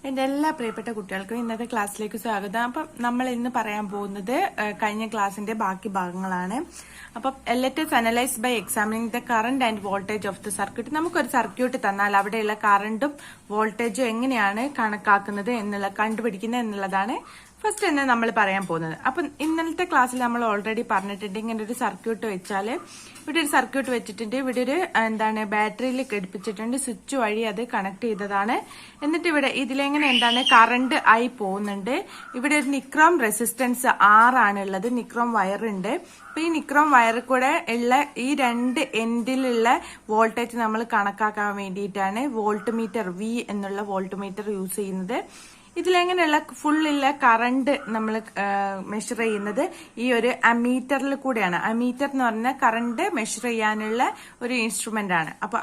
എന്റെ എല്ലാ പ്രിയപ്പെട്ട കുട്ടികൾക്കും ഇന്നത്തെ ക്ലാസ്സിലേക്ക് സ്വാഗതം. അപ്പം നമ്മൾ ഇന്ന് പറയാൻ പോകുന്നത് കഴിഞ്ഞ ക്ലാസ്സിന്റെ ബാക്കി ഭാഗങ്ങളാണ്. അപ്പം let analyse by examining the current and voltage of the circuit. നമുക്കൊരു സർക്യൂട്ട് തന്നാൽ അവിടെയുള്ള കറന്റും വോൾട്ടേജും എങ്ങനെയാണ് കണക്കാക്കുന്നത് കണ്ടുപിടിക്കുന്നത് എന്നുള്ളതാണ് ഫസ്റ്റ് തന്നെ നമ്മൾ പറയാൻ പോകുന്നത്. അപ്പം ഇന്നലത്തെ ക്ലാസ്സിൽ നമ്മൾ ഓൾറെഡി പറഞ്ഞിട്ടുണ്ട്, ഇങ്ങനെ ഒരു സർക്യൂട്ട് വെച്ചാല് ഇവിടെ ഒരു സർക്യൂട്ട് വെച്ചിട്ടുണ്ട്, ഇവിടെ ഒരു ബാറ്ററിയിൽ ഘടിപ്പിച്ചിട്ടുണ്ട്, സ്വിച്ച് വഴി അത് കണക്ട് ചെയ്തതാണ്. എന്നിട്ട് ഇവിടെ ഇതിലെങ്ങനെ കറണ്ട് ആയി പോകുന്നുണ്ട്. ഇവിടെ ഒരു നിക്രോം റെസിസ്റ്റൻസ് R ആണ് ഉള്ളത്, നിക്രോം വയർ ഉണ്ട്. അപ്പൊ ഈ നിക്രോം വയറിൽ കൂടെ ഉള്ള ഈ രണ്ട് എൻഡിലുള്ള വോൾട്ടേജ് നമ്മൾ കണക്കാക്കാൻ വേണ്ടിയിട്ടാണ് വോൾട്ട് മീറ്റർ V എന്നുള്ള വോൾട്ട് മീറ്റർ യൂസ് ചെയ്യുന്നത്. ഇതിലെങ്ങനെയുള്ള ഫുള്ളില്ല കറണ്ട് നമ്മൾ മെഷർ ചെയ്യുന്നത് ഈ ഒരു അമീറ്ററിൽ കൂടെയാണ്. അമീറ്റർ എന്ന് പറഞ്ഞാൽ കറണ്ട് മെഷർ ചെയ്യാനുള്ള ഒരു ഇൻസ്ട്രുമെന്റ് ആണ്. അപ്പൊ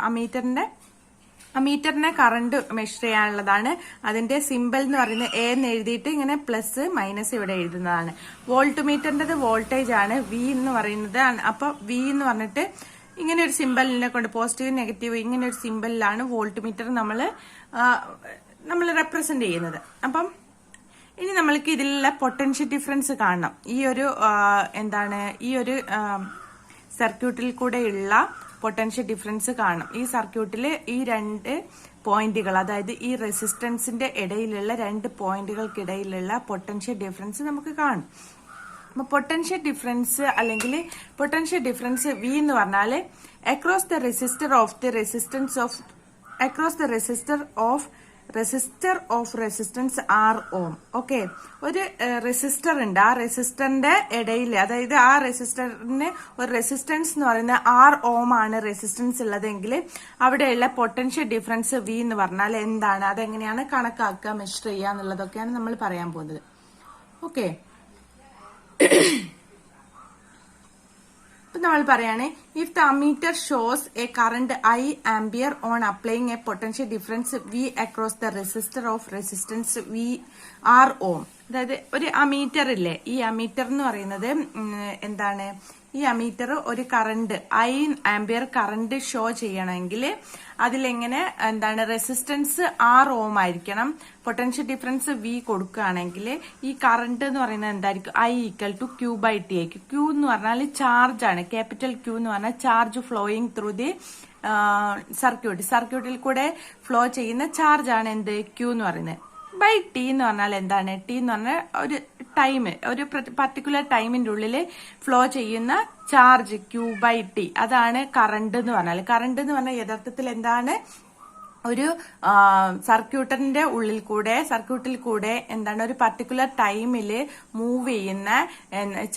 അമീറ്ററിനെ കറണ്ട് മെഷർ ചെയ്യാനുള്ളതാണ്. അതിന്റെ സിമ്പിൾ എന്ന് പറയുന്നത് A എന്ന് എഴുതിയിട്ട് ഇങ്ങനെ പ്ലസ് മൈനസ് ഇവിടെ എഴുതുന്നതാണ്. വോൾട്ട് മീറ്ററിന്റെ വോൾട്ടേജ് ആണ് V എന്ന് പറയുന്നത്. അപ്പൊ V എന്ന് പറഞ്ഞിട്ട് ഇങ്ങനെ ഒരു സിമ്പിളിനെ കൊണ്ട് പോസിറ്റീവ് നെഗറ്റീവ് ഇങ്ങനെ ഒരു സിമ്പിളിലാണ് വോൾട്ട് മീറ്റർ നമ്മൾ റെപ്രസെന്റ് ചെയ്യുന്നത്. അപ്പം ഇനി നമ്മൾക്ക് ഇതിലുള്ള പൊട്ടൻഷ്യൽ ഡിഫറൻസ് കാണണം. ഈ ഒരു സർക്യൂട്ടിൽ കൂടെയുള്ള പൊട്ടൻഷ്യൽ ഡിഫറൻസ് കാണണം. ഈ സർക്യൂട്ടിൽ ഈ രണ്ട് പോയിന്റുകൾ, അതായത് ഈ റെസിസ്റ്റൻസിന്റെ ഇടയിലുള്ള രണ്ട് പോയിന്റുകൾക്കിടയിലുള്ള പൊട്ടൻഷ്യൽ ഡിഫറൻസ് നമുക്ക് കാണും. അപ്പൊ പൊട്ടൻഷ്യൽ ഡിഫറൻസ് അല്ലെങ്കിൽ പൊട്ടൻഷ്യൽ ഡിഫറൻസ് V എന്ന് പറഞ്ഞാൽ across the resistor of resistance R ohm. Okay, ഒരു റെസിസ്റ്റർ ഉണ്ട്. ആ റെസിസ്റ്ററിന്റെ ഇടയിൽ, അതായത് ആ റെസിസ്റ്ററിന് ഒരു റെസിസ്റ്റൻസ് എന്ന് പറയുന്നത് R ഓം ആണ് റെസിസ്റ്റൻസ് ഉള്ളതെങ്കിൽ അവിടെയുള്ള പൊട്ടൻഷ്യൽ ഡിഫറൻസ് V എന്ന് പറഞ്ഞാൽ എന്താണ്, അതെങ്ങനെയാണ് കണക്കാക്കുക, മെഷർ ചെയ്യുക എന്നുള്ളതൊക്കെയാണ് നമ്മൾ പറയാൻ പോകുന്നത്. ഓക്കെ, ഇപ്പൊ നമ്മൾ പറയാണ്, if the ammeter shows A current I ampere on applying A potential difference V across the resistor of resistance R ഓം. അതായത് ഒരു അമീറ്റർ ഇല്ലേ, ഈ അമീറ്റർ എന്ന് പറയുന്നത് ഈ അമീറ്റർ ഒരു current I ampere current show ചെയ്യണമെങ്കിൽ അതിലെങ്ങനെ റെസിസ്റ്റൻസ് R ഓം ആയിരിക്കണം. പൊട്ടൻഷ്യൽ ഡിഫറൻസ് V കൊടുക്കുകയാണെങ്കിൽ ഈ കറന്റ് എന്ന് പറയുന്നത് എന്തായിരിക്കും, I ഈക്വൽ ടു Q/T ആയിരിക്കും. Q എന്ന് പറഞ്ഞാൽ ചാർജ് ആണ്, ക്യാപിറ്റൽ Q എന്ന് പറഞ്ഞാൽ ചാർജ് ഫ്ലോയിങ് ത്രൂ ദി സർക്യൂട്ടിൽ കൂടെ ഫ്ലോ ചെയ്യുന്ന ചാർജ് ആണ് എന്ത് Q എന്ന് പറയുന്നത്. ബൈ T എന്ന് പറഞ്ഞാൽ എന്താണ്, T എന്ന് പറഞ്ഞാൽ ഒരു ടൈം, ഒരു പർട്ടിക്കുലർ ടൈമിന്റെ ഉള്ളിൽ ഫ്ലോ ചെയ്യുന്ന ചാർജ് Q/T, അതാണ് കറണ്ട് എന്ന് പറഞ്ഞാൽ. കറണ്ട് എന്ന് പറഞ്ഞാൽ യഥാർത്ഥത്തിൽ എന്താണ്, ഒരു സർക്യൂട്ടിൽ കൂടെ ഒരു പർട്ടിക്കുലർ ടൈമിൽ മൂവ് ചെയ്യുന്ന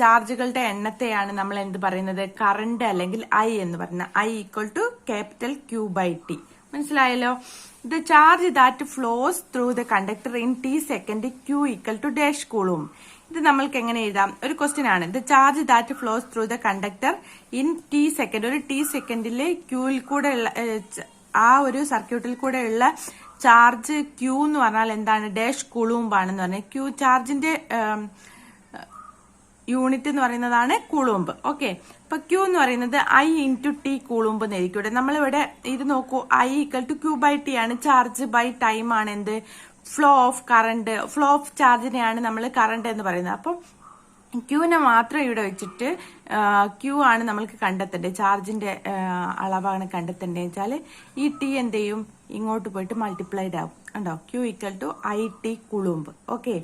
ചാർജുകളുടെ എണ്ണത്തെയാണ് നമ്മൾ എന്ത് പറയുന്നത്, കറണ്ട് അല്ലെങ്കിൽ I എന്ന് പറയുന്നത്. I equal to capital Q/T. മനസ്സിലായല്ലോ. The charge that flows through the conductor in T second Q equal to dash കൂളും. ഇത് നമ്മൾക്ക് എങ്ങനെ എഴുതാം, ഒരു ക്വസ്റ്റ്യൻ ആണ്. The charge that flows through the conductor in T second, ഒരു T സെക്കൻഡില് Qയിൽ കൂടെ ഉള്ള ആ ഒരു സർക്യൂട്ടിൽ കൂടെയുള്ള ചാർജ് Q എന്ന് പറഞ്ഞാൽ എന്താണ്, ഡാഷ് കുളൂമ്പാണെന്ന് പറഞ്ഞാൽ. Q ചാർജിന്റെ യൂണിറ്റ് എന്ന് പറയുന്നതാണ് കുളൂമ്പ്. ഓക്കെ, അപ്പൊ Q എന്ന് പറയുന്നത് I ഇൻറ്റു T കുളൂമ്പ് എന്നായിരിക്കും. നമ്മളിവിടെ ഇത് നോക്കൂ, I ഈക്വൽ ടു Q/T ആണ്, ചാർജ് ബൈ ടൈം ആണ് എന്ത്, flow of current, flow of ചാർജിനെയാണ് നമ്മൾ കറണ്ട് എന്ന് പറയുന്നത്. അപ്പം Qനെ മാത്രം ഇവിടെ വെച്ചിട്ട് Q ആണ് നമ്മൾക്ക് കണ്ടെത്തേണ്ടത്, ചാർജിന്റെ അളവാണ് കണ്ടെത്തേണ്ടത് വെച്ചാൽ ഈ T എന്ത് ചെയ്യും, ഇങ്ങോട്ട് പോയിട്ട് മൾട്ടിപ്ലൈഡ് ആവും. കണ്ടോ, Q equal to IT coulomb. Okay,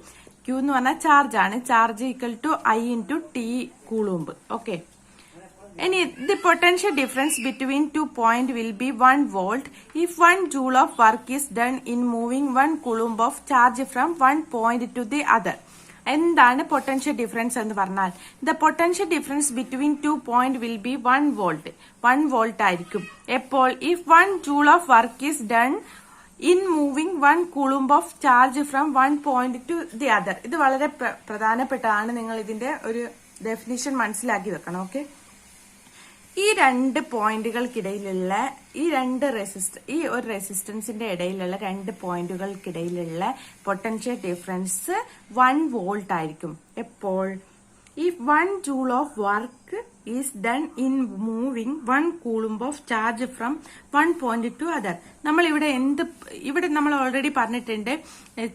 Q എന്ന് പറഞ്ഞാൽ ചാർജ് ആണ്, charge equal to I into T coulomb. Okay, ഇനി the potential difference between 2 point will be 1 volt if 1 joule of work is done in moving 1 coulomb of charge from 1 point to the other. എന്താണ് potential difference എന്ന് പറഞ്ഞാൽ, the potential difference between 2 point will be 1 volt. 1 volt ആയിരിക്കും എപ്പോൾ if 1 joule of work is done in moving 1 coulomb of charge from 1 point to the other. ഇത് വളരെ പ്രധാനപ്പെട്ടതാണ്, നിങ്ങൾ ഇതിന്റെ ഒരു ഡെഫിനിഷൻ മനസ്സിലാക്കി വെക്കണം. ഓക്കെ, ഈ രണ്ട് പോയിന്റുകൾക്കിടയിലുള്ള ഈ ഒരു റെസിസ്റ്റൻസിന്റെ ഇടയിലുള്ള രണ്ട് പോയിന്റുകൾക്കിടയിലുള്ള പൊട്ടൻഷ്യൽ ഡിഫറൻസ് 1 വോൾട്ട് ആയിരിക്കും എപ്പോൾ If 1 joule of work is done in moving 1 coulomb of charge from one point to other. നമ്മൾ ഇവിടെ നമ്മൾ ഓൾറെഡി പറഞ്ഞിട്ടുണ്ട്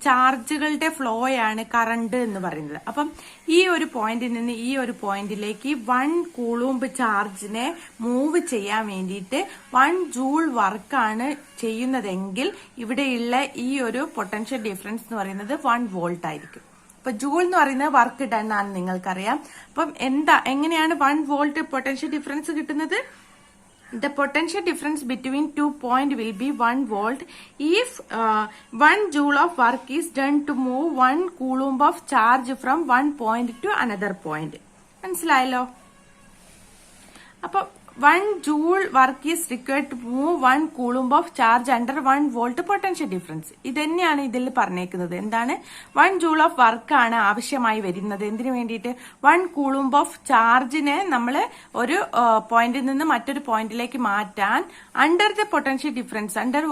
ചാർജുകളുടെ ഫ്ലോ ആണ് കറണ്ട് എന്ന് പറയുന്നത്. അപ്പം ഈ ഒരു പോയിന്റിൽ നിന്ന് ഈ ഒരു പോയിന്റിലേക്ക് 1 കൂളൂംബ് ചാർജിനെ മൂവ് ചെയ്യാൻ വേണ്ടിയിട്ട് 1 ജൂൾ വർക്കാണ് ചെയ്യുന്നതെങ്കിൽ ഇവിടെയുള്ള ഈ ഒരു പൊട്ടൻഷ്യൽ ഡിഫറൻസ് എന്ന് പറയുന്നത് 1 വോൾട്ട് ആയിരിക്കും. അപ്പൊ ജൂൾ എന്ന് പറയുന്നത് വർക്ക് ഡൺ ആണ് നിങ്ങൾക്കറിയാം. അപ്പം എങ്ങനെയാണ് 1 വോൾട്ട് പൊട്ടൻഷ്യൽ ഡിഫറൻസ് കിട്ടുന്നത്? The potential difference between 2 points will be 1 volt if 1 joule of work is done to move 1 coulomb of charge from one point to another point. മനസ്സിലായല്ലോ? അപ്പൊ 1 joule work is required to move 1 coulomb of charge under 1 volt potential difference. ഇത് തന്നെയാണ് ഇതിൽ പറഞ്ഞേക്കുന്നത്. എന്താണ്? 1 joule of work ആണ് ആവശ്യമായി വരുന്നത്. എന്തിനു വേണ്ടിയിട്ട്? 1 coulomb of chargeനെ നമ്മൾ ഒരു പോയിന്റിൽ നിന്ന് മറ്റൊരു പോയിന്റിലേക്ക് മാറ്റാൻ under the potential difference, under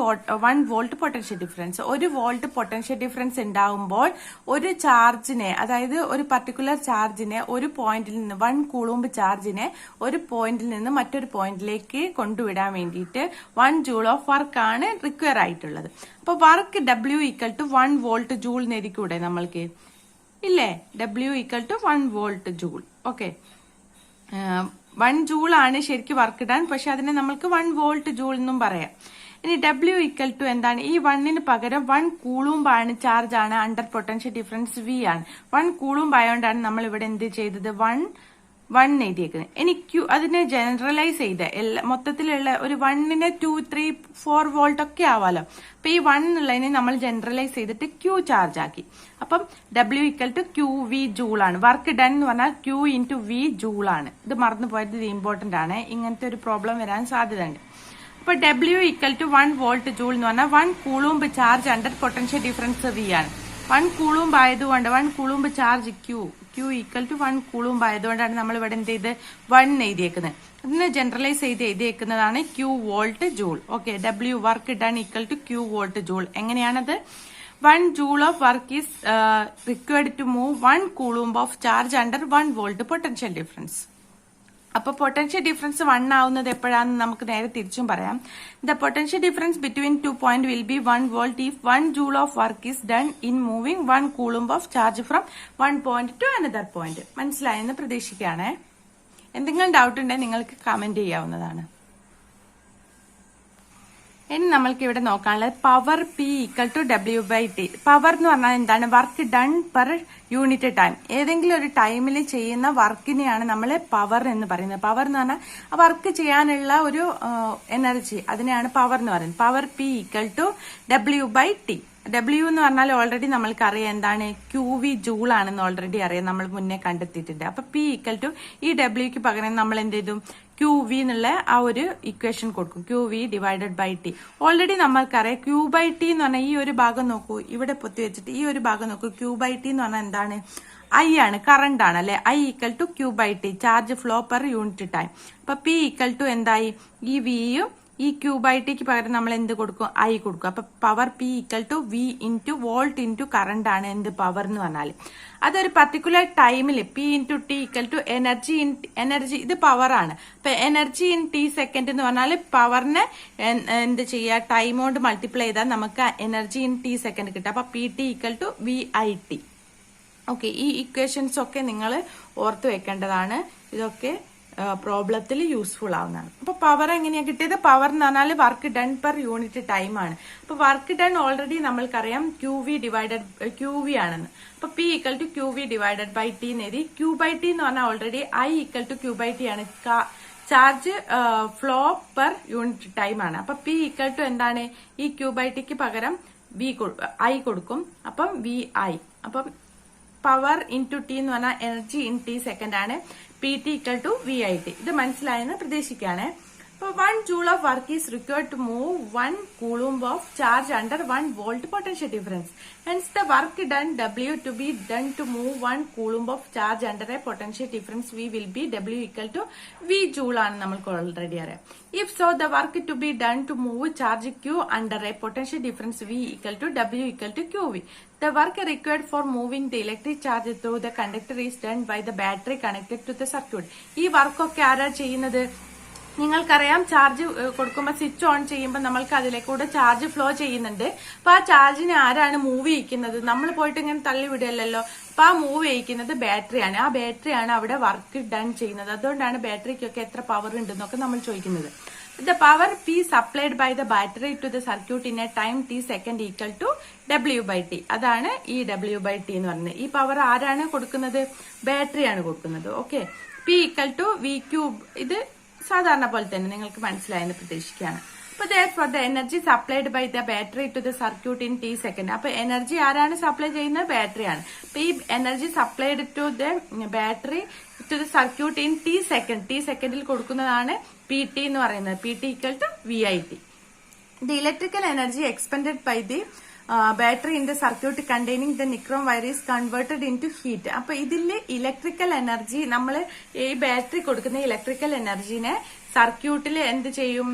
1 volt potential difference. 1 volt potential difference ഉണ്ടാവുമ്പോൾ ഒരു ചാർജിനെ, അതായത് ഒരു പർട്ടിക്കുലർ ചാർജിനെ ഒരു പോയിന്റിൽ നിന്ന് 1 കൂളൂംബ് ചാർജിനെ ഒരു പോയിന്റിൽ നിന്ന് മറ്റൊരു പോയിന്റിലേക്ക് കൊണ്ടുവിടാൻ വേണ്ടിയിട്ട് 1 ജൂൾ ഓഫ് വർക്ക് ആണ് റിക്വയർ ആയിട്ടുള്ളത്. അപ്പൊ work W equal to 1 volt joule നേരിക്കൂടെ നമ്മൾക്ക്? ഇല്ലേ? W equal to 1 volt joule. Okay, 1 joule ആണ് ശരിക്കും വർക്ക് ഇടാൻ, പക്ഷെ അതിനെ നമ്മൾക്ക് 1 വോൾട്ട് ജൂൾ എന്നും പറയാം. ഇനി W ഈക്വൽ ടു എന്താണ്? ഈ 1ന് പകരം 1 കൂളൂംബ് ആണ്, ചാർജ് ആണ്, അണ്ടർ പൊട്ടൻഷ്യൽ ഡിഫറൻസ് V ആണ്. 1 കൂളൂംബ് ആയതുകൊണ്ടാണ് നമ്മൾ ഇവിടെ എന്ത് ചെയ്തത്? 1 എഴുതിയേക്കുന്നത്. ഇനി Q അതിനെ ജനറലൈസ് ചെയ്ത് മൊത്തത്തിലുള്ള ഒരു 1ന് 2, 3, 4 വോൾട്ട് ഒക്കെ ആവാലോ. അപ്പൊ ഈ 1 എന്നുള്ളതിനെ നമ്മൾ ജനറലൈസ് ചെയ്തിട്ട് Q ചാർജ് ആക്കി. അപ്പം W equal to QV joule ആണ്. വർക്ക് ഡൺ എന്ന് പറഞ്ഞാൽ Q ഇൻറ്റു V ജൂൾ ആണ്. ഇത് മറന്നു പോയത്, ഇത് ഇമ്പോർട്ടന്റ് ആണ്. ഇങ്ങനത്തെ ഒരു പ്രോബ്ലം വരാൻ സാധ്യതയുണ്ട്. അപ്പൊ W equal to 1 volt joule എന്ന് പറഞ്ഞാൽ 1 coulomb charge under potential difference V ആണ്. 1 കൂളൂംബ് ആയതുകൊണ്ട് 1 coulomb charge Q equal to 1 coulomb ആയതുകൊണ്ടാണ് നമ്മൾ ഇവിടെ എന്ത് ചെയ്ത് 1 എഴുതിയേക്കുന്നത്. അതിനെ ജനറലൈസ് ചെയ്ത് എഴുതിയേക്കുന്നതാണ് Q volt joule. Okay, W work done equal to Q volt joule. എങ്ങനെയാണത്? 1 joule of work is required to move 1 coulomb of charge under 1 volt potential difference. അപ്പൊ പൊട്ടൻഷ്യൽ ഡിഫറൻസ് 1 ആവുന്നത് എപ്പോഴാണെന്ന് നമുക്ക് നേരെ തിരിച്ചും പറയാം. The potential difference between 2 point will be 1 volt if 1 joule of work is done in moving 1 coulomb of charge from 1 point to another point. മനസ്സിലായെന്ന് പ്രതീക്ഷിക്കുകയാണ്. എന്തെങ്കിലും ഡൗട്ട് ഉണ്ടെങ്കിൽ നിങ്ങൾക്ക് കമന്റ് ചെയ്യാവുന്നതാണ്. ഇനി നമ്മൾക്ക് ഇവിടെ നോക്കാനുള്ളത് power P equal to W/T. Power എന്ന് പറഞ്ഞാൽ എന്താണ്? Work done per unit time. ഏതെങ്കിലും ഒരു ടൈമിൽ ചെയ്യുന്ന വർക്കിനെയാണ് നമ്മൾ പവർ എന്ന് പറയുന്നത്. പവർ എന്ന് പറഞ്ഞാൽ ആ വർക്ക് ചെയ്യാനുള്ള ഒരു എനർജി, അതിനെയാണ് പവർ എന്ന് പറയുന്നത്. Power P equal to W/T. W എന്ന് പറഞ്ഞാൽ ഓൾറെഡി നമ്മൾക്ക് അറിയാം എന്താണ്? QV ജൂൾ ആണെന്ന് ഓൾറെഡി അറിയാം, നമ്മൾ മുന്നേ കണ്ടെത്തിയിട്ടുണ്ട്. അപ്പൊ P ഈക്വൽ ടു ഈ Wക്ക് പകരം നമ്മൾ എന്ത് ചെയ്തു? QV എന്നുള്ള ആ ഒരു ഇക്വേഷൻ കൊടുക്കും. QV divided by T. Already നമ്മൾക്കറിയാം Q/T എന്ന് പറഞ്ഞാൽ ഈ ഒരു ഭാഗം നോക്കൂ, ഇവിടെ പൊത്തി വെച്ചിട്ട് ഈ ഒരു ഭാഗം നോക്കൂ. Q/T എന്ന് പറഞ്ഞാൽ എന്താണ്? I ആണ്, കറണ്ട് ആണ് അല്ലെ? I equal to Q/T, charge flow per unit time. അപ്പൊ P ഈക്വൽ ടു എന്തായി? ഈ Vയും ഈ Q/Tക്ക് പകരം നമ്മൾ എന്ത് കൊടുക്കും? I കൊടുക്കും. അപ്പൊ power P equal to V into volt into current ആണ് എന്ത് പവർ എന്ന് പറഞ്ഞാൽ. അതൊരു പർട്ടിക്കുലർ ടൈമിൽ P into T equal to energy ഇത് പവർ ആണ്. അപ്പൊ എനർജി ഇൻ T സെക്കൻഡ് എന്ന് പറഞ്ഞാൽ പവറിനെ എന്ത് ചെയ്യുക? ടൈം കൊണ്ട് മൾട്ടിപ്ലൈ ചെയ്താൽ നമുക്ക് എനർജി ഇൻ T സെക്കൻഡ് കിട്ടും. അപ്പൊ PT equal to VIT. Okay, ഈ ഇക്വേഷൻസ് ഒക്കെ നിങ്ങൾ ഓർത്ത് വെക്കേണ്ടതാണ്. ഇതൊക്കെ പ്രോബ്ലത്തിൽ യൂസ്ഫുൾ ആവുന്നതാണ്. അപ്പൊ പവർ എങ്ങനെയാ കിട്ടിയത്? പവർ എന്ന് പറഞ്ഞാൽ work done per unit time ആണ്. അപ്പൊ വർക്ക് ഡൺ ഓൾറെഡി നമ്മൾക്കറിയാം QV ആണെന്ന്. അപ്പൊ P equal to QV divided by T എന്ന് എഴുതി. Q/T എന്ന് പറഞ്ഞാൽ already I equal to Q/T ആണ്, charge flow per unit time ആണ്. അപ്പൊ P ഈക്വൽ ടു എന്താണ്? ഈ Q/Tക്ക് പകരം I കൊടുക്കും. അപ്പം VI. അപ്പം പവർ ഇൻറ്റു T എന്ന് പറഞ്ഞാൽ എനർജി ഇൻ T സെക്കൻഡ് ആണ്. PT equal to VIT. ഇത് മനസ്സിലായെന്ന് പ്രതീക്ഷിക്കുകയാണ്. So 1 joule of work is required to move 1 coulomb of charge under 1 volt potential difference. Hence the work done W to be done to move 1 coulomb of charge under a potential difference V will be W equal to V joule ആണ് നമ്മൾക്ക് already അറിയാം. If so, the work to be done to move charge Q under a potential difference V equal to W equal to QV. The work required for moving the electric charge through the conductor is done by the battery connected to the circuit. ഈ വർക്കൊക്കെ ആരാ ചെയ്യുന്നത്? നിങ്ങൾക്കറിയാം, charge കൊടുക്കുമ്പോൾ switch on ചെയ്യുമ്പോൾ നമ്മൾക്ക് അതിലേക്കൂടെ charge flow ചെയ്യുന്നുണ്ട്. അപ്പൊ ആ ചാർജിനെ ആരാണ് മൂവ് ചെയ്യിക്കുന്നത്? നമ്മൾ പോയിട്ട് ഇങ്ങനെ തള്ളി വിടുകയല്ലോ. അപ്പൊ ആ മൂവ് ചെയ്യിക്കുന്നത് ബാറ്ററിയാണ്. ആ ബാറ്ററിയാണ് അവിടെ വർക്ക് ഡൺ ചെയ്യുന്നത്. അതുകൊണ്ടാണ് ബാറ്ററിക്കൊക്കെ എത്ര പവർ ഉണ്ടെന്നൊക്കെ നമ്മൾ ചോദിക്കുന്നത്. The power P supplied by the battery to the circuit in a time t second equal to W by T. അതാണ് ഈ W by T എന്ന് പറയുന്നത്. ഈ പവർ ആരാണ് കൊടുക്കുന്നത്? ബാറ്ററിയാണ് കൊടുക്കുന്നത്. Okay, P equal to V cube. ഇത് സാധാരണ പോലെ തന്നെ നിങ്ങൾക്ക് മനസ്സിലായെന്ന് പ്രതീക്ഷിക്കുകയാണ്. അപ്പൊ therefore the energy supplied by the battery to the circuit in t second. അപ്പൊ എനർജി ആരാണ് സപ്ലൈ ചെയ്യുന്നത്? ബാറ്ററിയാണ്. അപ്പൊ ഈ energy supplied to the battery to the circuit in T സെക്കൻഡിൽ കൊടുക്കുന്നതാണ് പി ടി എന്ന് പറയുന്നത്. P T equal to VIT. The electrical energy expended by the battery in the circuit containing the nichrome wire is converted into heat. അപ്പൊ ഇതില് electrical energy, നമ്മൾ ഈ battery കൊടുക്കുന്ന electrical എനർജിനെ സർക്യൂട്ടിൽ എന്ത് ചെയ്യും?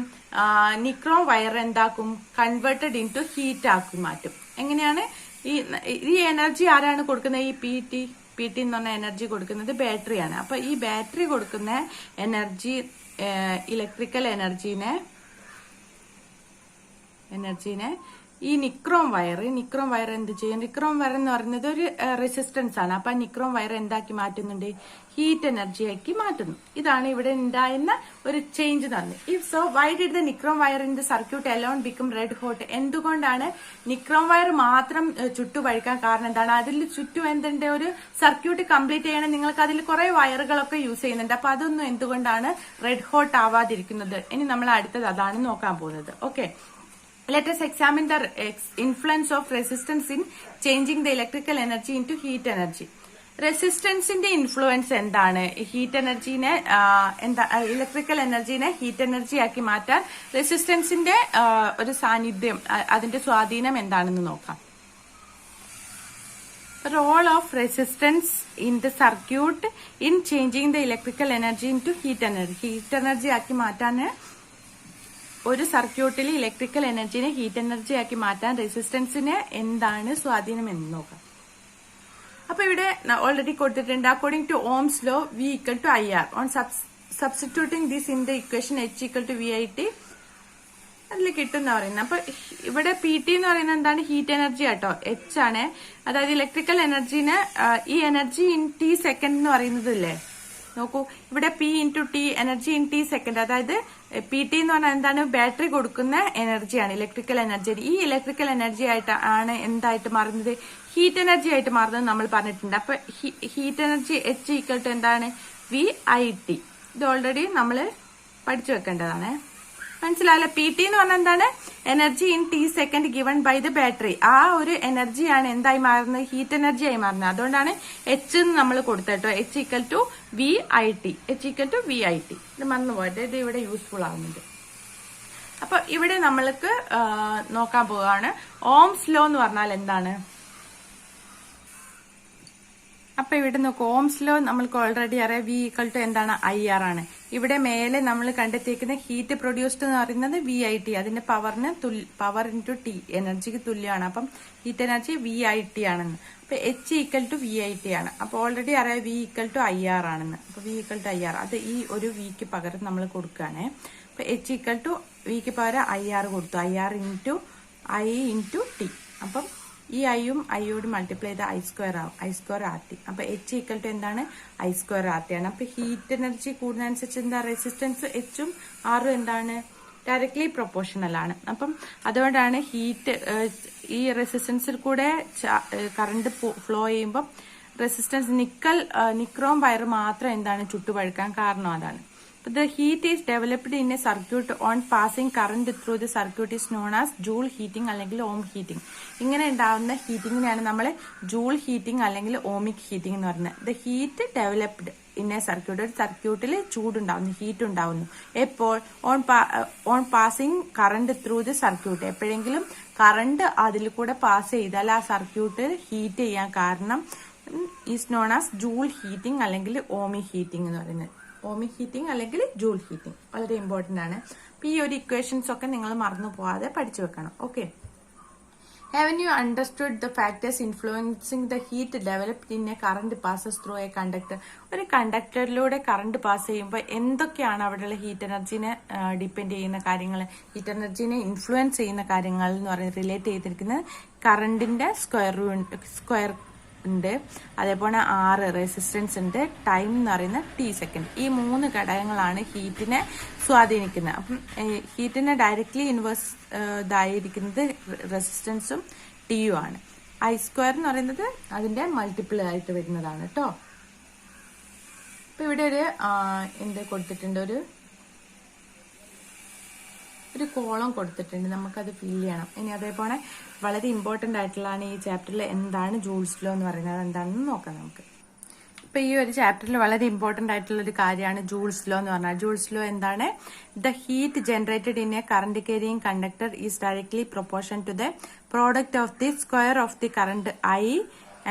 നിക്രോം വയർ എന്താക്കും? കൺവേർട്ടഡ് ഇൻടു ഹീറ്റ് ആക്കി മാറ്റും. എങ്ങനെയാണ്? ഈ എനർജി ആരാണ് കൊടുക്കുന്നത്? ഈ പി ടി എന്ന് പറഞ്ഞ എനർജി കൊടുക്കുന്നത് ബാറ്ററിയാണ്. അപ്പൊ ഈ ബാറ്ററി കൊടുക്കുന്ന എനർജി, ഇലക്ട്രിക്കൽ എനർജീനെ ഈ നിക്രോം വയർ എന്ത് ചെയ്യും? നിക്രോം വയർ എന്ന് പറയുന്നത് ഒരു റെസിസ്റ്റൻസ് ആണ്. അപ്പൊ നിക്രോം വയർ എന്താക്കി മാറ്റുന്നുണ്ട്? ഹീറ്റ് എനർജിയാക്കി മാറ്റുന്നു. ഇതാണ് ഇവിടെ ഉണ്ടായിരുന്ന ഒരു ചേഞ്ച് തന്നെ. If so, why did the nichrome wire in the circuit alone become red hot? എന്തുകൊണ്ടാണ് നിക്രോം വയർ മാത്രം ചുട്ടുപഴിക്കാൻ കാരണം എന്താണ്? അതിൽ ചുറ്റും എന്തുണ്ട്? ഒരു സർക്യൂട്ട് കംപ്ലീറ്റ് ചെയ്യണം. നിങ്ങൾക്ക് അതിൽ കുറെ വയറുകളൊക്കെ യൂസ് ചെയ്യുന്നുണ്ട്. അപ്പൊ അതൊന്നും എന്തുകൊണ്ടാണ് റെഡ് ഹോട്ട് ആവാതിരിക്കുന്നത്? ഇനി നമ്മൾ അടുത്തത് അതാണ് നോക്കാൻ പോകുന്നത്. Okay, let us examine the influence of resistance in changing the electrical energy into heat energy. റെസിസ്റ്റൻസിന്റെ ഇൻഫ്ലുവൻസ് എന്താണ്? ഹീറ്റ് എനർജീനെ ഇലക്ട്രിക്കൽ എനർജീനെ ഹീറ്റ് എനർജി ആക്കി മാറ്റാൻ റെസിസ്റ്റൻസിന്റെ ഒരു സാന്നിധ്യം, അതിന്റെ സ്വാധീനം എന്താണെന്ന് നോക്കാം. Role of resistance in the circuit in changing the electrical energy into heat energy. Heat energy ആക്കി മാറ്റാൻ, ഒരു സർക്യൂട്ടിൽ ഇലക്ട്രിക്കൽ എനർജിനെ ഹീറ്റ് എനർജി ആക്കി മാറ്റാൻ റെസിസ്റ്റൻസിന് എന്താണ് സ്വാധീനം എന്ന് നോക്കാം. അപ്പൊ ഇവിടെ ഓൾറെഡി കൊടുത്തിട്ടുണ്ട്. According to Ohm's law V equal to IR. On substituting this in the equation H equal to VIT അതിൽ കിട്ടുന്ന പറയുന്നത്. അപ്പൊ ഇവിടെ PT എന്ന് പറയുന്നത് എന്താണ്? ഹീറ്റ് എനർജി ആട്ടോ, H ആണ്. അതായത് ഇലക്ട്രിക്കൽ എനർജിന് ഈ എനർജി ഇൻ ടി സെക്കൻഡ് എന്ന് പറയുന്നതല്ലേ. നോക്കൂ, ഇവിടെ P into T, energy in T second. അതായത് PT എന്ന് പറഞ്ഞാൽ എന്താണ്? ബാറ്ററി കൊടുക്കുന്ന എനർജിയാണ്, ഇലക്ട്രിക്കൽ എനർജി. ഈ ഇലക്ട്രിക്കൽ എനർജി ആയിട്ട് ആണ് എന്തായിട്ട് മാറുന്നത്? ഹീറ്റ് എനർജി ആയിട്ട് മാറുന്നത് നമ്മൾ പറഞ്ഞിട്ടുണ്ട്. അപ്പൊ heat energy H equal to എന്താണ്? VIT. ഇത് ഓൾറെഡി നമ്മൾ പഠിച്ചു വെക്കേണ്ടതാണ്. മനസ്സിലായല്ലോ? PT എന്ന് പറഞ്ഞാൽ എന്താണ്? Energy in T second given by the battery. ആ ഒരു എനർജിയാണ് എന്തായി മാറുന്നത്? ഹീറ്റ് എനർജി ആയി മാറുന്നത്. അതുകൊണ്ടാണ് H എന്ന് നമ്മൾ കൊടുത്തട്ടോ. H equal to VIT. ഇത് മറന്നുപോയത്, ഇത് ഇവിടെ യൂസ്ഫുൾ ആവുന്നുണ്ട്. അപ്പൊ ഇവിടെ നമ്മൾക്ക് നോക്കാൻ പോവുകയാണ് ഓംസ് ലോ എന്ന് പറഞ്ഞാൽ എന്താണ്. അപ്പൊ ഇവിടെ നോക്കൂ, ഓംസ് ലോ നമ്മൾക്ക് ഓൾറെഡി അറിയാം. V ഈക്വൽ ടു എന്താണ്? IR ആണ്. ഇവിടെ മേലെ നമ്മൾ കണ്ടെത്തിയിരിക്കുന്ന ഹീറ്റ് പ്രൊഡ്യൂസ്ഡ് എന്ന് പറയുന്നത് VIT. അതിന്റെ പവർ ഇൻടു ടി, എനർജിക്ക് തുല്യമാണ്. അപ്പം ഹീറ്റ് എനർജി VIT ആണെന്ന്. അപ്പൊ H ഈക്വൽ ടു VIT ആണ്. അപ്പൊ ഓൾറെഡി അറിയാം V ഈക്വൽ ടു IR ആണെന്ന്. അപ്പൊ V ഈക്വൽ ടു IR, അത് ഈ ഒരു വിക്ക് പകരം നമ്മൾ കൊടുക്കുകയാണ്. അപ്പൊ H ഈക്വൽ ടു വിക്ക് പകരം IR കൊടുത്തു. IR into I into T. അപ്പം ഈ ഐയും ഐയോട് മൾട്ടിപ്ലൈ ചെയ്ത I² ആവും. I² RT. അപ്പൊ H ഈക്വൽ ടു എന്താണ്? I² RT ആണ്. അപ്പൊ ഹീറ്റ് എനർജി കൂടുന്നതനുസരിച്ച് എന്താ? റെസിസ്റ്റൻസ് Hഉം Rഉം എന്താണ്? ഡയറക്ട്ലി പ്രൊപ്പോർഷണൽ ആണ്. അപ്പം അതുകൊണ്ടാണ് ഹീറ്റ് ഈ റെസിസ്റ്റൻസിൽ കൂടെ കറണ്ട് ഫ്ലോ ചെയ്യുമ്പോൾ റെസിസ്റ്റൻസ് നിക്രോം വയർ മാത്രം എന്താണ്? ചുട്ടുപഴുക്കാൻ കാരണം അതാണ്. The heat is developed in a circuit on passing current through the circuit is known as joule heating അല്ലെങ്കിൽ ohm heating. ഇങ്ങനെ ഉണ്ടാവുന്ന ഹീറ്റിങ്ങിനെയാണ് നമ്മൾ ജൂൾ ഹീറ്റിംഗ് അല്ലെങ്കിൽ ഓമിക് ഹീറ്റിംഗ് എന്ന് പറയുന്നത്. The heat developed in A circuit, ഒരു സർക്യൂട്ടിൽ ചൂടുണ്ടാവുന്നു, ഹീറ്റ് ഉണ്ടാവുന്നു. എപ്പോൾ on passing current through the circuit, എപ്പോഴെങ്കിലും കറണ്ട് അതിൽ കൂടെ പാസ് ചെയ്താൽ ആ സർക്യൂട്ട് ഹീറ്റ് ചെയ്യാൻ കാരണം is known as joule heating അല്ലെങ്കിൽ ഓമി ഹീറ്റിംഗ് എന്ന് പറയുന്നത്. ഓമി ഹീറ്റിംഗ് അല്ലെങ്കിൽ ജൂൾ ഹീറ്റിംഗ് വളരെ ഇമ്പോർട്ടന്റ് ആണ്. അപ്പൊ ഈ ഒരു ഇക്വേഷൻസ് ഒക്കെ നിങ്ങൾ മറന്നു പോവാതെ പഠിച്ചു വെക്കണം. Okay, haven't you understood the factors influencing the heat developed in a current passes through a conductor? ഒരു കണ്ടക്ടറിലൂടെ കറണ്ട് പാസ് ചെയ്യുമ്പോൾ എന്തൊക്കെയാണ് അവിടെയുള്ള ഹീറ്റ് എനർജീനെ ഡിപ്പെൻഡ് ചെയ്യുന്ന കാര്യങ്ങൾ, ഹീറ്റ് എനർജീനെ ഇൻഫ്ലുവൻസ് ചെയ്യുന്ന കാര്യങ്ങൾ എന്ന് പറയുന്നത് റിലേറ്റ് ചെയ്തിരിക്കുന്നത് കറണ്ടിന്റെ സ്ക്വയർ ഉണ്ട്, അതേപോലെ R റെസിസ്റ്റൻസ് ഉണ്ട്, ടൈം എന്ന് പറയുന്ന T സെക്കൻഡ്. ഈ 3 ഘടകങ്ങളാണ് ഹീറ്റിനെ സ്വാധീനിക്കുന്നത്. അപ്പം ഹീറ്റിനെ ഡയറക്ട്ലി ഇൻവേഴ്സ് ഇതായിരിക്കുന്നത് റെസിസ്റ്റൻസും ടിയും ആണ്. I² എന്ന് പറയുന്നത് അതിന്റെ മൾട്ടിപ്പിൾ ആയിട്ട് വരുന്നതാണ് കേട്ടോ. അപ്പൊ ഇവിടെ ഒരു എന്ത് കൊടുത്തിട്ടുണ്ട്, ഒരു കോളം കൊടുത്തിട്ടുണ്ട്, നമുക്കത് ഫിൽ ചെയ്യണം. ഇനി അതേപോലെ വളരെ ഇമ്പോർട്ടന്റ് ആയിട്ടുള്ളതാണ് ഈ ചാപ്റ്ററിൽ എന്താണ് ജൂൾസ് ലോ എന്ന് പറയുന്നത്, എന്താണെന്ന് നോക്കാം നമുക്ക്. ഇപ്പൊ ഈ ഒരു ചാപ്റ്ററിൽ വളരെ ഇമ്പോർട്ടന്റ് ആയിട്ടുള്ള ഒരു കാര്യമാണ് ജൂൾസ് ലോ എന്ന് പറഞ്ഞാൽ. ജൂൾസ് ലോ എന്താണ്? The heat generated in a current carrying conductor is directly proportion to the product of the square of the current I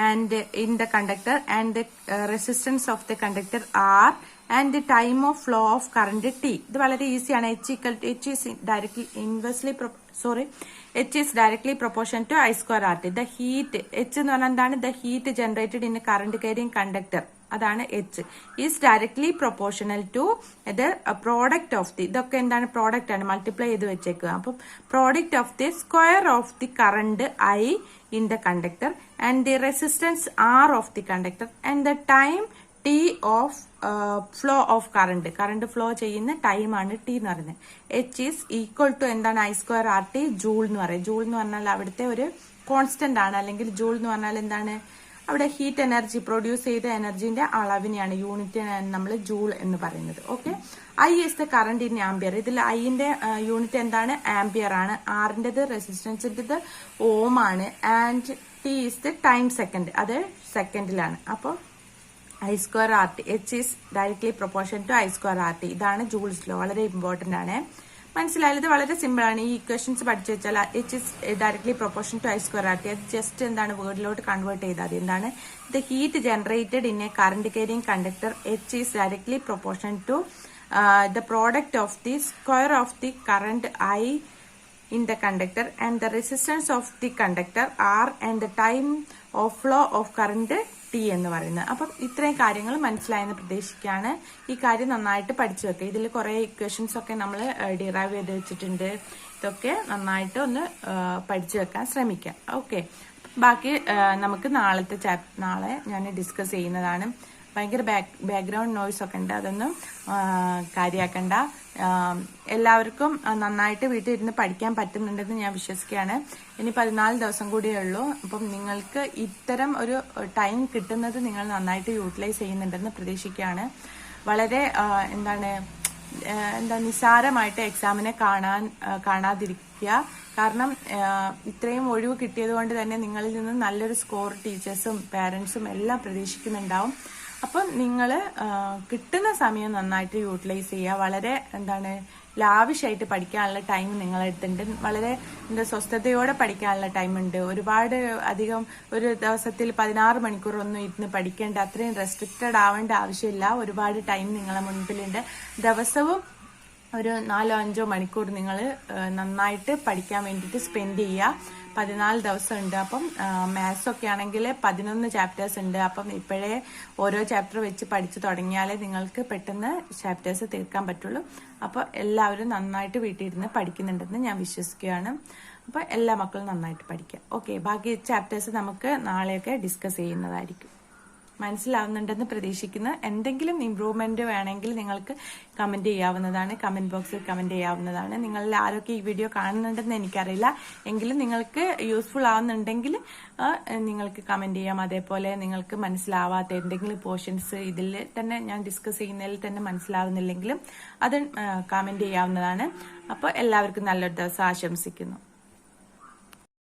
and in the conductor and the resistance of the conductor R and the time of flow of current T. ഇത് വളരെ ഈസിയാണ്. H is directly proportion to I² RT. The heat H എന്ന് പറഞ്ഞാൽ എന്താണ്? The heat generated in a current carrying conductor, അതാണ് H, is directly proportional to the product of the, ഇതൊക്കെ എന്താണ്? Product ആണ്, മൾട്ടിപ്ലൈ ചെയ്ത് വെച്ചേക്കുക. അപ്പം product of the square of the current I in the conductor and the resistance R of the conductor and the time T of flow of current. Current flow ചെയ്യുന്ന ടൈമാണ് T എന്ന് പറയുന്നത്. H is equal to എന്താണ്? I² RT joule എന്ന് പറയും. Joule എന്ന് പറഞ്ഞാൽ അവിടുത്തെ ഒരു കോൺസ്റ്റന്റ് ആണ്, അല്ലെങ്കിൽ ജൂൾ എന്ന് പറഞ്ഞാൽ എന്താണ്? അവിടെ ഹീറ്റ് എനർജി പ്രൊഡ്യൂസ് ചെയ്ത എനർജിന്റെ അളവിനെയാണ്, യൂണിറ്റിനാണ് നമ്മൾ ജൂൾ എന്ന് പറയുന്നത്. Okay, I is the current in ampere. ഇതിൽ ഐന്റെ യൂണിറ്റ് എന്താണ്? ആംപിയർ ആണ്. ആറിന്റേത് റെസിസ്റ്റൻസിന്റേത് ഓം ആണ്. And T is the time second, അത് സെക്കൻഡിലാണ്. അപ്പോൾ I² RT, H is directly proportion to I² RT. ഇതാണ് ജൂൾസ് ലോ, വളരെ ഇമ്പോർട്ടന്റ് ആണ്. മനസ്സിലായാലും ഇത് വളരെ സിമ്പിൾ ആണ്. ഈ ഇക്വേഷൻസ് പഠിച്ചു വെച്ചാൽ H is directly proportion to I² RT, അത് ജസ്റ്റ് എന്താണ് വേർഡിലോട്ട് കൺവേർട്ട് ചെയ്താൽ മതി. എന്താണ്? The heat generated in a current carrying conductor H is directly proportion to the product of the square of the current I in the conductor and the resistance of the conductor R and the time of flow of current T എന്ന് പറയുന്നത്. അപ്പം ഇത്രയും കാര്യങ്ങൾ മനസ്സിലായെന്ന് പ്രതീക്ഷിക്കുകയാണ്. ഈ കാര്യം നന്നായിട്ട് പഠിച്ചു വെക്കുക. ഇതിൽ കുറെ ഇക്വേഷൻസ് ഒക്കെ നമ്മൾ ഡിറൈവ് ചെയ്ത് വെച്ചിട്ടുണ്ട്. ഇതൊക്കെ നന്നായിട്ട് ഒന്ന് പഠിച്ചു വെക്കാൻ ശ്രമിക്കാം. ഓക്കെ, ബാക്കി നമുക്ക് നാളെ ഞാൻ ഡിസ്കസ് ചെയ്യുന്നതാണ്. ഭയങ്കര ബാക്ക്ഗ്രൗണ്ട് നോയ്സ് ഒക്കെ ഉണ്ട്, അതൊന്നും കാര്യമാക്കണ്ട. എല്ലാവർക്കും നന്നായിട്ട് വീട്ടിൽ ഇരുന്ന് പഠിക്കാൻ പറ്റുന്നുണ്ടെന്ന് ഞാൻ വിശ്വസിക്കുകയാണ്. ഇനി 14 ദിവസം കൂടിയേ ഉള്ളൂ. അപ്പം നിങ്ങൾക്ക് ഇത്തരം ഒരു ടൈം കിട്ടുന്നത് നിങ്ങൾ നന്നായിട്ട് യൂട്ടിലൈസ് ചെയ്യുന്നുണ്ടെന്ന് പ്രതീക്ഷിക്കുകയാണ്. വളരെ നിസ്സാരമായിട്ട് എക്സാമിനെ കാണാതിരിക്കുക. കാരണം ഇത്രയും ഒഴിവ് കിട്ടിയത് കൊണ്ട് തന്നെ നിങ്ങളിൽ നിന്ന് നല്ലൊരു സ്കോർ ടീച്ചേഴ്സും പാരന്റ്സും എല്ലാം പ്രതീക്ഷിക്കുന്നുണ്ടാവും. അപ്പം നിങ്ങൾ കിട്ടുന്ന സമയം നന്നായിട്ട് യൂട്ടിലൈസ് ചെയ്യുക. വളരെ ലാവിഷായിട്ട് പഠിക്കാനുള്ള ടൈം നിങ്ങളെടുത്തുണ്ട്. വളരെ സ്വസ്ഥതയോടെ പഠിക്കാനുള്ള ടൈമുണ്ട്. ഒരുപാട് അധികം ഒരു ദിവസത്തിൽ 16 മണിക്കൂറൊന്നും ഇരുന്ന് പഠിക്കേണ്ട, അത്രയും റെസ്ട്രിക്റ്റഡ് ആവേണ്ട ആവശ്യമില്ല. ഒരുപാട് ടൈം നിങ്ങളെ മുൻപിലുണ്ട്. ദിവസവും ഒരു 4-5 മണിക്കൂർ നിങ്ങൾ നന്നായിട്ട് പഠിക്കാൻ വേണ്ടിയിട്ട് സ്പെൻഡ് ചെയ്യുക. 14 ദിവസം ഉണ്ട്. അപ്പം മാത്സ് ഒക്കെ ആണെങ്കിൽ 11 ചാപ്റ്റേഴ്സ് ഉണ്ട്. അപ്പം ഇപ്പോഴേ ഓരോ ചാപ്റ്റർ വെച്ച് പഠിച്ചു തുടങ്ങിയാലേ നിങ്ങൾക്ക് പെട്ടെന്ന് ചാപ്റ്റേഴ്സ് തീർക്കാൻ പറ്റുള്ളൂ. അപ്പോൾ എല്ലാവരും നന്നായിട്ട് വീട്ടിൽ ഇരുന്ന് പഠിക്കുന്നുണ്ടെന്ന് ഞാൻ വിശ്വസിക്കുകയാണ്. അപ്പോൾ എല്ലാ മക്കളും നന്നായിട്ട് പഠിക്കുക. ഓക്കെ, ബാക്കി ചാപ്റ്റേഴ്സ് നമുക്ക് നാളെയൊക്കെ ഡിസ്കസ് ചെയ്യുന്നതായിരിക്കും. മനസ്സിലാവുന്നുണ്ടെന്ന് പ്രതീക്ഷിക്കുന്നു. എന്തെങ്കിലും ഇംപ്രൂവ്മെന്റ് വേണമെങ്കിൽ നിങ്ങൾക്ക് കമന്റ് ചെയ്യാവുന്നതാണ്, കമന്റ് ബോക്സിൽ കമന്റ് ചെയ്യാവുന്നതാണ്. നിങ്ങളിൽ ആരൊക്കെ ഈ വീഡിയോ കാണുന്നുണ്ടെന്ന് എനിക്കറിയില്ല, എങ്കിലും നിങ്ങൾക്ക് യൂസ്ഫുൾ ആവുന്നുണ്ടെങ്കിൽ നിങ്ങൾക്ക് കമന്റ് ചെയ്യാം. അതേപോലെ നിങ്ങൾക്ക് മനസ്സിലാവാത്ത എന്തെങ്കിലും പോർഷൻസ് ഇതിൽ തന്നെ ഞാൻ ഡിസ്കസ് ചെയ്യുന്നതിൽ തന്നെ മനസ്സിലാവുന്നില്ലെങ്കിലും അത് കമന്റ് ചെയ്യാവുന്നതാണ്. അപ്പോൾ എല്ലാവർക്കും നല്ലൊരു ദിവസം ആശംസിക്കുന്നു.